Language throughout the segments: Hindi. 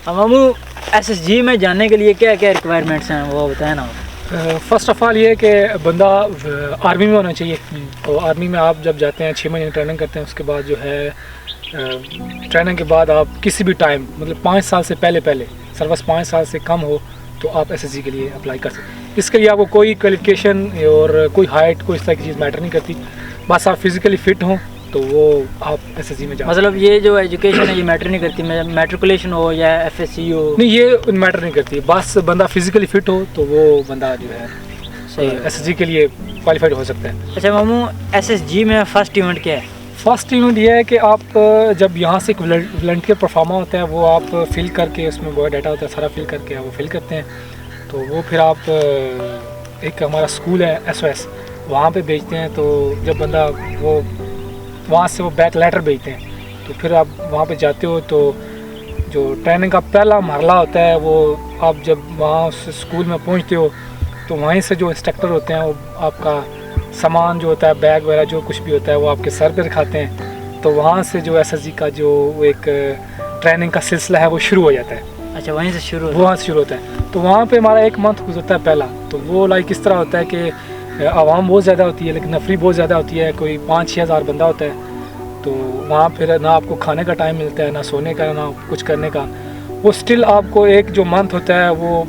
मामू एसएसजी में जाने के लिए क्या क्या रिक्वायरमेंट्स हैं वो बताएं ना। फ़र्स्ट ऑफ़ ऑल ये कि बंदा आर्मी में होना चाहिए। तो आर्मी में आप जब जाते हैं 6 महीने ट्रेनिंग करते हैं, उसके बाद जो है ट्रेनिंग के बाद आप किसी भी टाइम मतलब 5 साल से पहले सर्विस 5 साल से कम हो तो आप एसएसजी के लिए अप्लाई कर सकते हैं। इसके लिए आपको कोई क्वालिफिकेशन और कोई हाइट कोई इस तरह की चीज़ मैटर नहीं करती, बस आप फिज़िकली फ़िट हों तो वो आप एसएसजी में जा मतलब ये जो एजुकेशन है ये मैटर नहीं करती, मैट्रिकुलेशन हो या एफएससी हो? नहीं, ये मैटर नहीं करती, बस बंदा फिज़िकली फ़िट हो तो वो बंदा जो है एसएसजी के लिए क्वालिफाइड हो सकता है। अच्छा मामू, एसएसजी में फर्स्ट इवेंट क्या है? फर्स्ट इवेंट ये है कि आप जब यहाँ से एक वॉलंटियर परफॉर्मा होता है वो आप फिल करके, उसमें बहुत डाटा होता है सारा फिल करके आप वो फिल करते हैं, तो वो फिर आप एक हमारा स्कूल है SOS वहाँ पे भेजते हैं। तो जब बंदा वो वहाँ से वो बैक लेटर भेजते हैं तो फिर आप वहाँ पे जाते हो, तो जो ट्रेनिंग का पहला मरला होता है वो आप जब वहाँ उस स्कूल में पहुँचते हो तो वहीं से जो इंस्ट्रक्टर होते हैं वो आपका सामान जो होता है बैग वगैरह जो कुछ भी होता है वो आपके सर पे रखाते हैं। तो वहाँ से जो एसएसजी का जो एक ट्रेनिंग का सिलसिला है वो शुरू हो जाता है। अच्छा, वहीं से शुरू होता है। तो वहाँ पे हमारा 1 मंथ गुजरता है पहला। तो वो लाइक इस तरह होता है कि आवाम बहुत ज़्यादा होती है लेकिन नफरी बहुत ज़्यादा होती है, कोई 5-6 हज़ार बंदा होता है। तो वहाँ फिर ना आपको खाने का टाइम मिलता है, ना सोने का, ना कुछ करने का। वो स्टिल आपको एक जो मंथ होता है वो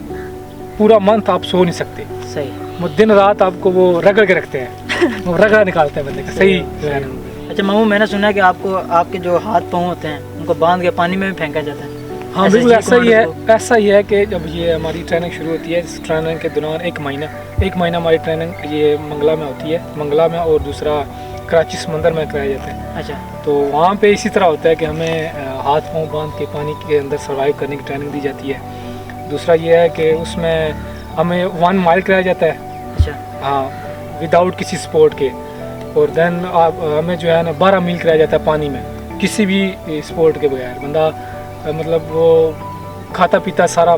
पूरा मंथ आप सो नहीं सकते। सही, वो दिन रात आपको वो रगड़ के रखते हैं वो रगड़ा निकालते हैं बंदे का। सही है ना। अच्छा मामू, मैंने सुना है कि आपको आपके जो हाथ पाँव होते हैं उनको बांध के पानी में भी फेंका जाता है। हाँ बिल्कुल ऐसा ही है कि जब ये हमारी ट्रेनिंग शुरू होती है, इस ट्रेनिंग के दौरान 1 महीना हमारी ट्रेनिंग ये मंगला में होती है, मंगला में, और दूसरा कराची समंदर में कराया जाता है। अच्छा, तो वहाँ पे इसी तरह होता है कि हमें हाथ पाँव बांध के पानी के अंदर सर्वाइव करने की ट्रेनिंग दी जाती है। दूसरा ये है कि उसमें हमें 1 माइल कराया जाता है। अच्छा, हाँ, विदाउट किसी स्पोर्ट के। और देन हमें जो है ना 12 मील कराया जाता है पानी में, किसी भी स्पोर्ट के बगैर। बंदा मतलब वो खाता पीता सारा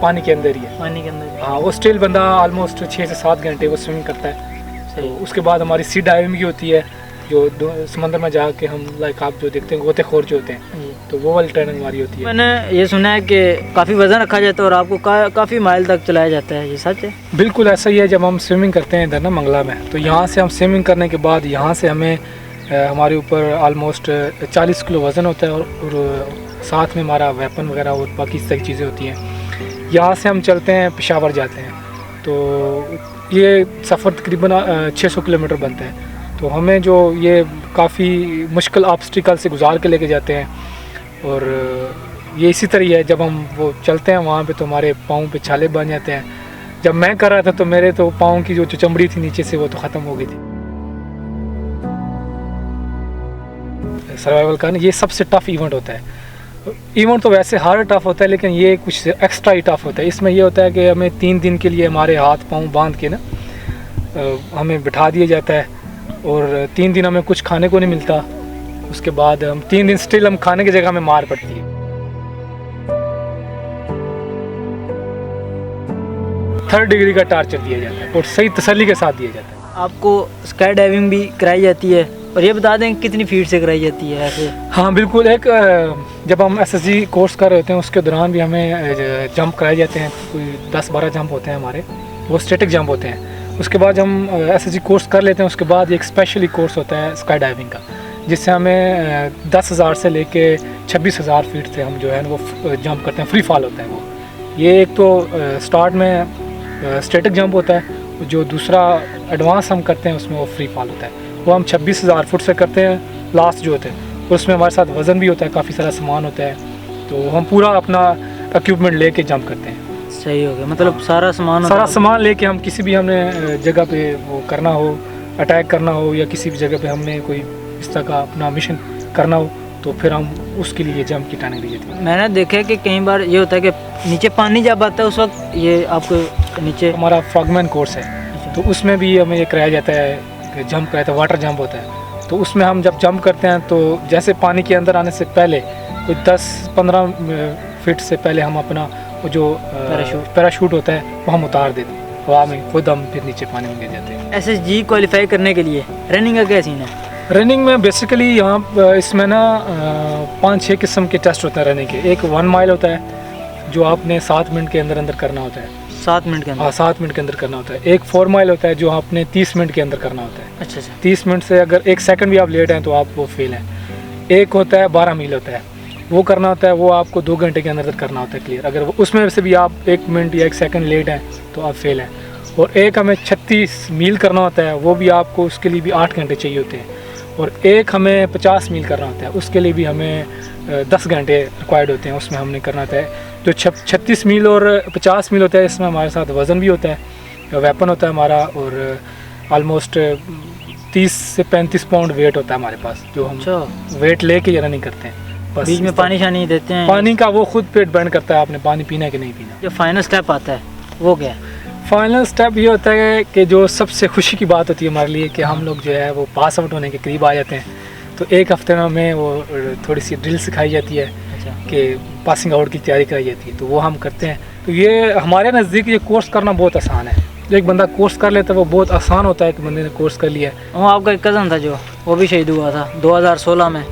पानी के अंदर ही है। पानी के अंदर? हाँ, वो स्टिल बंदा ऑलमोस्ट 6 से 7 घंटे वो स्विमिंग करता है। तो उसके बाद हमारी सी डाइविंग की होती है, जो समंदर में जाके हम लाइक आप जो देखते हैं गोतेखोर जो होते हैं, तो वो वाली ट्रेनिंग हमारी होती है। मैंने ये सुना है कि काफ़ी वज़न रखा जाता है और आपको काफ़ी माइल तक चलाया जाता है, ये सच है? बिल्कुल ऐसा ही है। जब हम स्विमिंग करते हैं इधर ना मंगला में, तो यहाँ से हम स्विमिंग करने के बाद यहाँ से हमें हमारे ऊपर ऑलमोस्ट 40 किलो वज़न होता है और साथ में हमारा वेपन वगैरह और बाकी इस तरह की चीज़ें होती हैं। यहाँ से हम चलते हैं पेशावर जाते हैं, तो ये सफ़र तकरीबन 600 किलोमीटर बनता है। तो हमें जो ये काफ़ी मुश्किल ऑब्स्टिकल से गुजार के लेके जाते हैं, और ये इसी तरह है। जब हम वो चलते हैं वहाँ पे तो हमारे पाँव पे छाले बन जाते हैं। जब मैं कर रहा था तो मेरे तो पाँव की जो चमड़ी थी नीचे से वो तो ख़त्म हो गई थी। सर्वाइवल का ना ये सबसे टफ़ इवेंट होता है। इवेंट तो वैसे हर टफ़ होता है लेकिन ये कुछ एक्स्ट्रा ही टफ़ होता है। इसमें ये होता है कि हमें 3 दिन के लिए हमारे हाथ पाँव बांध के ना हमें बिठा दिया जाता है, और 3 दिन हमें कुछ खाने को नहीं मिलता। उसके बाद हम 3 दिन स्टिल हम खाने की जगह में मार पड़ती है। 3rd डिग्री का टार्चर दिया जाता है और सही तसल्ली के साथ दिया जाता है। आपको स्काई डाइविंग भी कराई जाती है, और ये बता दें कितनी फीट से कराई जाती है ऐसे? हाँ बिल्कुल, एक जब हम एसएसजी कोर्स कर रहे होते हैं उसके दौरान भी हमें जंप कराए जाते हैं। कोई 10-12 जंप होते हैं हमारे, वो स्टैटिक जंप होते हैं। उसके बाद हम एसएसजी कोर्स कर लेते हैं, उसके बाद एक स्पेशली कोर्स होता है स्काई डाइविंग का, जिससे हमें 10,000 से लेके 26,000 फीट से हम जो है वो जंप करते हैं। फ्री फॉल होता है वो। ये एक तो स्टार्ट में स्टैटिक जंप होता है, जो दूसरा एडवांस हम करते हैं उसमें वो फ्री फॉल होता है। वो हम 26,000 फुट से करते हैं लास्ट जो होते हैं, उसमें हमारे साथ वज़न भी होता है, काफ़ी सारा सामान होता है, तो हम पूरा अपना इक्विपमेंट लेके जंप करते हैं। सही हो गया, मतलब सारा सामान लेके हम किसी भी हमने जगह पे वो करना हो, अटैक करना हो, या किसी भी जगह पे हमने कोई इस तरह का अपना मिशन करना हो, तो फिर हम उसके लिए जंप की ट्रेनिंग दी जाती है। मैंने देखा है कि कई बार ये होता है कि नीचे पानी जब आता है उस वक्त ये आपको नीचे हमारा फ्रॉगमैन कोर्स है, तो उसमें भी हमें ये कराया जाता है, जंप कराया था, वाटर जंप होता है। तो उसमें हम जब जंप करते हैं तो जैसे पानी के अंदर आने से पहले कोई 10-15 फीट से पहले हम अपना वो जो पैराशूट होता है वो हम उतार देते हैं हवा में, खुद हम फिर नीचे पानी में गिर जाते हैं। एसएसजी क्वालिफाई करने के लिए रनिंग का क्या सीन है? रनिंग में बेसिकली यहाँ इसमें ना 5-6 किस्म के टेस्ट होते हैं रनिंग के। एक 1 माइल होता है, जो आपने 7 मिनट के अंदर अंदर करना होता है। 7 मिनट के अंदर? हाँ, 7 मिनट के अंदर करना होता है। एक 4 माइल होता है जो आपने 30 मिनट के अंदर करना होता है। अच्छा अच्छा। 30 मिनट से अगर 1 सेकंड भी आप लेट हैं तो आप वो फेल हैं। एक होता है 12 मील होता है, वो करना होता है, वो आपको 2 घंटे के अंदर करना होता है क्लियर। अगर उसमें से भी आप 1 मिनट या 1 सेकंड लेट हैं तो आप फेल हैं। और एक हमें 36 मील करना होता है, वो भी आपको उसके लिए भी 8 घंटे चाहिए होते हैं। और एक हमें 50 मील करना होता है, उसके लिए भी हमें 10 घंटे रिक्वायर्ड होते हैं, उसमें हमने करना होता है। जो 36 मील और 50 मील होता है, इसमें हमारे साथ वज़न भी होता है, वेपन होता है हमारा, और ऑलमोस्ट 30 से 35 पाउंड वेट होता है हमारे पास, जो हम अच्छा। वेट लेके रनिंग करते हैं। बस बीच में पानी शानी देते हैं? पानी का वो खुद पे डिपेंड करता है, आपने पानी पीना है कि नहीं पीना। जो फाइनल स्टेप आता है वो क्या है? फाइनल स्टेप ये होता है कि जो सबसे खुशी की बात होती है हमारे लिए कि हम लोग जो है वो पास आउट होने के करीब आ जाते हैं। तो एक हफ्ते में हमें वो थोड़ी सी ड्रिल सिखाई जाती है अच्छा। कि पासिंग आउट की तैयारी कराई जाती है, तो वो हम करते हैं। तो ये हमारे नज़दीक ये कोर्स करना बहुत आसान है। जो एक बंदा कोर्स कर लेता है वो बहुत आसान होता है कि बंदे ने कोर्स कर लिया है। वो आपका एक कज़न था जो वो भी शहीद हुआ था 2016 में,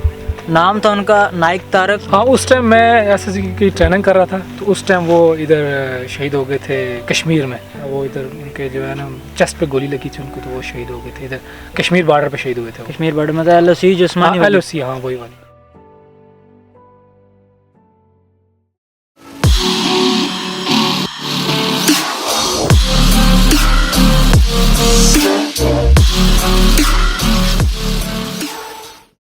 नाम था उनका नाइक तारक। हाँ, उस टाइम मैं एसएससी की ट्रेनिंग कर रहा था, तो उस टाइम वो इधर शहीद हो गए थे कश्मीर में। वो इधर उनके जो है ना चेस्ट पे गोली लगी थी उनको, तो वो शहीद हो गए थे, इधर कश्मीर बॉर्डर पे शहीद हुए थे। कश्मीर बॉर्डर में था LOC जो उस्मानी वाली? LOC, हाँ वही वाली। We'll be right back.